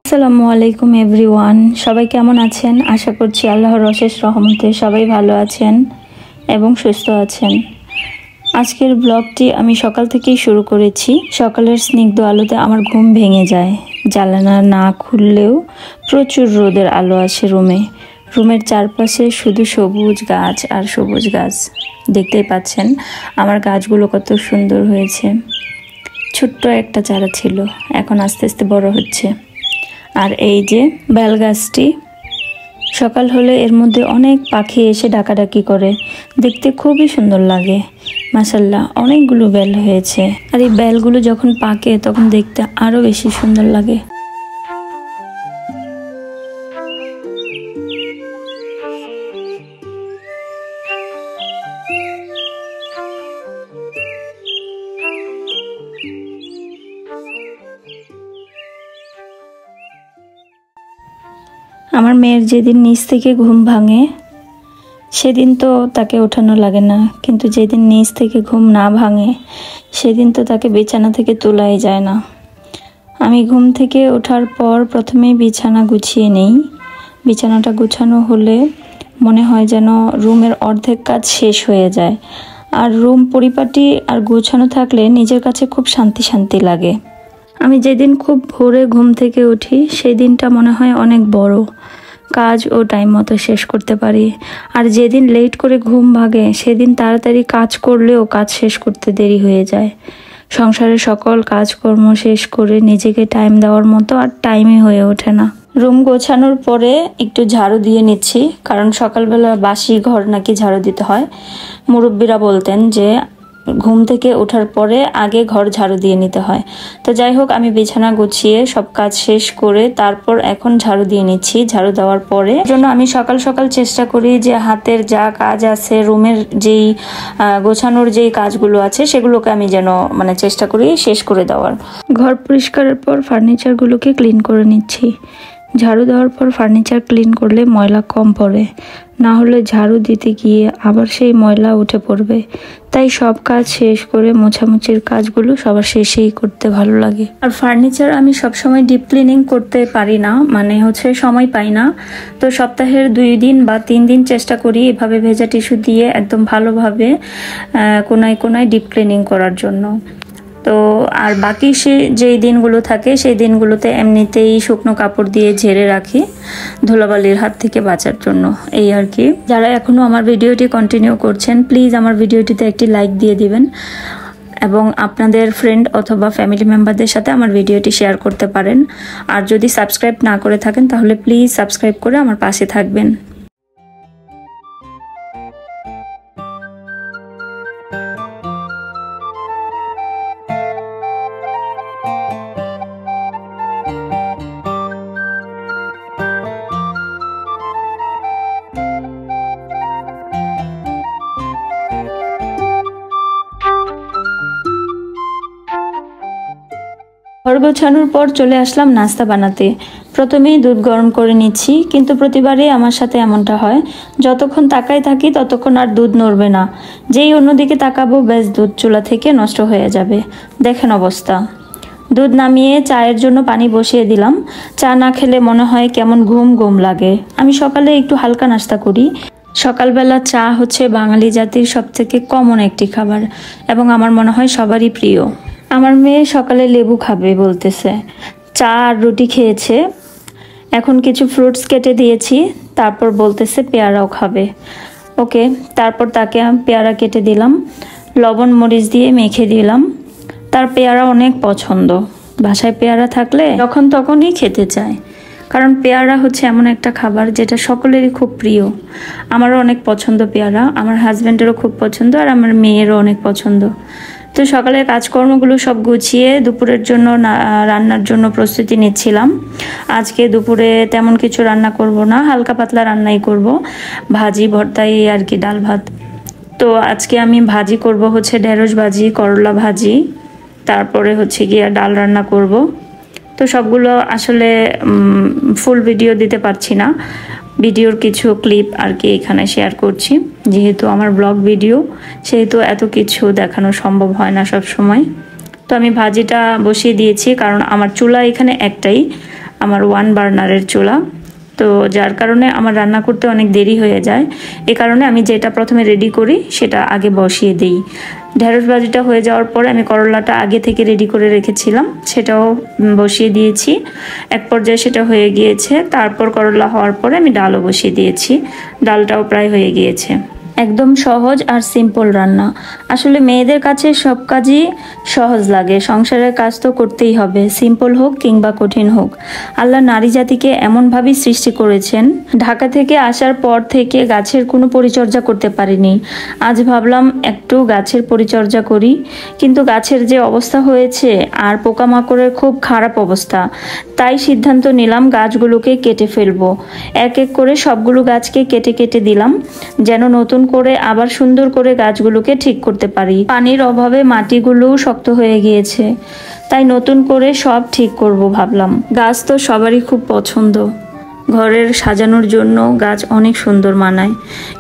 আসসালামু আলাইকুম এভরিওয়ান, সবাই কেমন আছেন? আশা করছি আল্লাহর অশেষ রহমতে সবাই ভালো আছেন এবং সুস্থ আছেন। আজকের ব্লগটি আমি সকাল থেকেই শুরু করেছি। সকালের স্নিগ্ধ আলোতে আমার ঘুম ভেঙে যায়। জানালা না খুললেও প্রচুর রোদের আলো আসে রুমের চারপাশে শুধু সবুজ গাছ আর সবুজ গাছ। দেখতেই পাচ্ছেন আমার গাছগুলো কত সুন্দর হয়েছে। ছোট্ট একটা চারা ছিল, এখন আস্তে আস্তে বড় হচ্ছে। আর এই যে বেল গাছটি, সকাল হলে এর মধ্যে অনেক পাখি এসে ডাকাডাকি করে, দেখতে খুবই সুন্দর লাগে। মাশাআল্লাহ, অনেকগুলো বেল হয়েছে। আর এই বেলগুলো যখন পাকে তখন দেখতে আরো বেশি সুন্দর লাগে। আমার মেয়ের যেদিন নিচ থেকে ঘুম ভাঙে সেদিন তো তাকে ওঠানো লাগে না, কিন্তু যেদিন নিচ থেকে ঘুম না ভাঙে সেদিন তো তাকে বিছানা থেকে তোলাই যায় না। আমি ঘুম থেকে ওঠার পর প্রথমেই বিছানা গুছিয়ে নেই। বিছানাটা গুছানো হলে মনে হয় যেন রুমের অর্ধেক কাজ শেষ হয়ে যায়। আর রুম পরিপাটি আর গোছানো থাকলে নিজের কাছে খুব শান্তি শান্তি লাগে। আমি যেদিন খুব ভোরে ঘুম থেকে উঠি সেই দিনটা মনে হয় অনেক বড়, কাজ ও টাইম মতো শেষ করতে পারি। আর যেদিন লেট করে ঘুম ভাঙে সেদিন তাড়াতাড়ি কাজ করলেও কাজ শেষ করতে দেরি হয়ে যায়। সংসারের সকল কাজকর্ম শেষ করে নিজেকে টাইম দেওয়ার মতো আর টাইমই হয়ে ওঠে না। রুম গোছানোর পরে একটু ঝাড়ু দিয়ে নিচ্ছি, কারণ সকালবেলা বাসি ঘর নাকি ঝাড়ু দিতে হয়। মুরব্বীরা বলতেন যে ঘুম থেকে ওঠার পরে আগে ঘর ঝাড়ু দিয়ে নিতে হয়। তো যাই হোক, আমি বিছানা গুছিয়ে সব কাজ শেষ করে তারপর এখন ঝাড়ু দিয়ে নিচ্ছি। ঝাড়ু দেওয়ার পরে জন্য আমি সকাল সকাল চেষ্টা করি যে হাতের যা কাজ আছে, রুমের যেই গোছানোর যেই কাজগুলো আছে সেগুলোকে আমি যেন চেষ্টা করি শেষ করে দেওয়ার। ঘর পরিষ্কারের পর ফার্নিচারগুলোকে ক্লিন করে নিচ্ছি। ঝাড়ু দেওয়ার পর ফার্নিচার ক্লিন করলে ময়লা কম পড়ে, না হলে ঝাড়ু দিতে গিয়ে আবার সেই ময়লা উঠে পড়বে। তাই সব কাজ শেষ করে মোছামুছির কাজগুলো সবার শেষেই করতে ভালো লাগে। আর ফার্নিচার আমি সবসময় ডিপ ক্লিনিং করতে পারি না, সময় পাই না। তো সপ্তাহের 2 দিন বা 3 দিন চেষ্টা করি এভাবে ভেজা টিস্যু দিয়ে একদম ভালোভাবে কোনায় কোনায় ডিপ ক্লিনিং করার জন্য। তো আর বাকি যেই দিনগুলো থাকে সেই দিনগুলোতে এমনিতেই শুকনো কাপড় দিয়ে ঝেড়ে রাখি ধুলাবালির হাত থেকে বাঁচার জন্য, এই আর কি। যারা এখনও আমার ভিডিওটি কন্টিনিউ করছেন, প্লিজ আমার ভিডিওটিতে একটি লাইক দিয়ে দিবেন এবং আপনাদের ফ্রেন্ড অথবা ফ্যামিলি মেম্বারদের সাথে আমার ভিডিওটি শেয়ার করতে পারেন। আর যদি সাবস্ক্রাইব না করে থাকেন তাহলে প্লিজ সাবস্ক্রাইব করে আমার পাশে থাকবেন। ঘর গোছানোর পর চলে আসলাম নাস্তা বানাতে। প্রথমেই দুধ গরম করে নিচ্ছি, কিন্তু প্রতিবারই আমার সাথে এমনটা হয়। যতক্ষণ তাকাই থাকি ততক্ষণ আর দুধ নড়বে না। যেই অন্যদিকে তাকাবো ব্যাস দুধ চুলা থেকে নষ্ট হয়ে যাবে। দেখেন অবস্থা। দুধ নামিয়ে চায়ের জন্য পানি বসিয়ে দিলাম। চা না খেলে মনে হয় কেমন ঘুম ঘুম লাগে। আমি সকালে একটু হালকা নাস্তা করি। সকালবেলা চা হচ্ছে বাঙালি জাতির সবথেকে কমন একটি খাবার এবং আমার মনে হয় সবারই প্রিয়। আমার মেয়ে সকালে লেবু খাবে বলতেছে, চা আর রুটি খেয়েছে। এখন কিছু ফ্রুটস কেটে দিয়েছি, তারপর বলতেছে পেয়ারাও খাবে। ওকে, তারপর তাকে পেয়ারা কেটে দিলাম, লবণ মরিচ দিয়ে মেখে দিলাম। তার পেয়ারা অনেক পছন্দ। বাসায় পেয়ারা থাকলে যখন তখনই খেতে চায়, কারণ পেয়ারা হচ্ছে এমন একটা খাবার যেটা সকলেরই খুব প্রিয়। আমারও অনেক পছন্দ পেয়ারা, আমার হাজব্যান্ডেরও খুব পছন্দ, আর আমার মেয়েরও অনেক পছন্দ। তো সকালের কাজকর্মগুলো সব গুছিয়ে দুপুরের জন্য রান্নার জন্য প্রস্তুতি নিচ্ছিলাম। আজকে দুপুরে তেমন কিছু রান্না করব না, হালকা পাতলা রান্নাই করব, ভাজি ভর্তাই আর কি, ডাল ভাত। তো আজকে আমি ভাজি করব হচ্ছে ঢেঁড়স ভাজি, করলা ভাজি, তারপরে হচ্ছে গিয়ে ডাল রান্না করব। তো সবগুলো আসলে ফুল ভিডিও দিতে পারছি না, ভিডিওর কিছু ক্লিপ আর কি এখানে শেয়ার করছি। যেহেতু আমার ব্লগ ভিডিও, সেহেতু এত কিছু দেখানো সম্ভব হয় না সব সময়। তো আমি ভাজিটা বসিয়ে দিয়েছি, কারণ আমার চুলা এখানে একটাই, আমার 1 বার্নারের চুলা। তো যার কারণে আমার রান্না করতে অনেক দেরি হয়ে যায়। এ কারণে আমি যেটা প্রথমে রেডি করি সেটা আগে বসিয়ে দিই। ঢেঁড়স ভাজিটা হয়ে যাওয়ার পরে আমি করলাটা আগে থেকে রেডি করে রেখেছিলাম, সেটাও বসিয়ে দিয়েছি। এক পর্যায়ে সেটা হয়ে গিয়েছে। তারপর করলা হওয়ার পরে আমি ডালও বসিয়ে দিয়েছি, ডালটাও প্রায় হয়ে গিয়েছে। একদম সহজ আর সিম্পল রান্না। আসলে মেয়েদের কাছে সব কাজই সহজ লাগে, সংসারের কাজ তো করতেই হবে, সিম্পল হোক কিংবা কঠিন হোক। আল্লাহ নারী জাতিকে এমনভাবেই সৃষ্টি করেছেন। ঢাকা থেকে আসার পর থেকে গাছের কোনো পরিচর্যা করতে পারিনি। আজ ভাবলাম একটু গাছের পরিচর্যা করি, কিন্তু গাছের যে অবস্থা হয়েছে আর পোকামাকড়ের খুব খারাপ অবস্থা, তাই সিদ্ধান্ত নিলাম গাছগুলোকে কেটে ফেলবো। এক এক করে সবগুলো গাছকে কেটে কেটে দিলাম, যেন নতুন করে আবার সুন্দর করে গাছগুলোকে ঠিক করতে পারি। পানির অভাবে মাটিগুলোও শক্ত হয়ে গিয়েছে, তাই নতুন করে সব ঠিক করব ভাবলাম। গাছ তো সবারই খুব পছন্দ, ঘরের সাজানোর জন্য গাছ অনেক সুন্দর মানায়,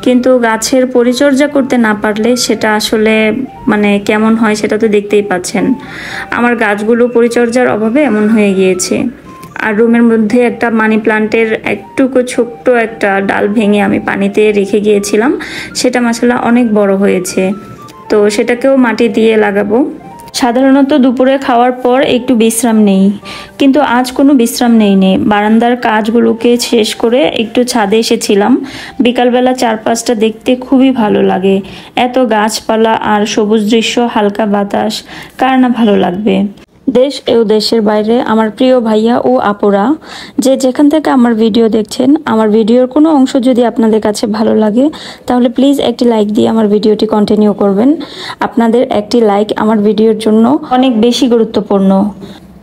কিন্তু গাছের পরিচর্যা করতে না পারলে সেটা আসলে কেমন হয় সেটা তো দেখতেই পাচ্ছেন। আমার গাছগুলো পরিচর্যার অভাবে এমন হয়ে গিয়েছে। আর রুমের মধ্যে একটা মানি প্লান্টের একটুকু ছোট্ট একটা ডাল ভেঙে আমি পানিতে রেখে গিয়েছিলাম, সেটা মাশাআল্লাহ অনেক বড় হয়েছে। তো সেটাকেও মাটি দিয়ে লাগাবো। সাধারণত দুপুরে খাওয়ার পর একটু বিশ্রাম নেই, কিন্তু আজ কোনো বিশ্রাম নেই। বারান্দার কাজগুলোকে শেষ করে একটু ছাদে এসেছিলাম। বিকালবেলা চারপাশটা দেখতে খুবই ভালো লাগে। এত গাছপালা আর সবুজ দৃশ্য, হালকা বাতাস, কার না ভালো লাগবে। দেশ ও দেশের বাইরে আমার প্রিয় ভাইয়া ও আপুরা, যে যেখান থেকে আমার ভিডিও দেখছেন, আমার ভিডিওর কোনো অংশ যদি আপনাদের কাছে ভালো লাগে তাহলে প্লিজ একটি লাইক দিয়ে আমার ভিডিওটি কন্টিনিউ করবেন। আপনাদের একটি লাইক আমার ভিডিওর জন্য অনেক বেশি গুরুত্বপূর্ণ।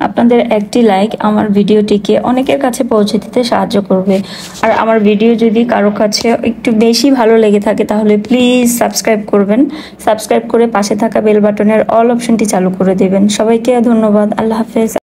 আপনাদের একটি লাইক আমার ভিডিওটিকে অনেকের কাছে পৌঁছে দিতে সাহায্য করবে। আর আমার ভিডিও যদি কারো কাছে একটু বেশি ভালো লেগে থাকে তাহলে প্লিজ সাবস্ক্রাইব করবেন। সাবস্ক্রাইব করে পাশে থাকা বেল বাটনের অল অপশনটি চালু করে দেবেন। সবাইকে ধন্যবাদ। আল্লাহ হাফেজ।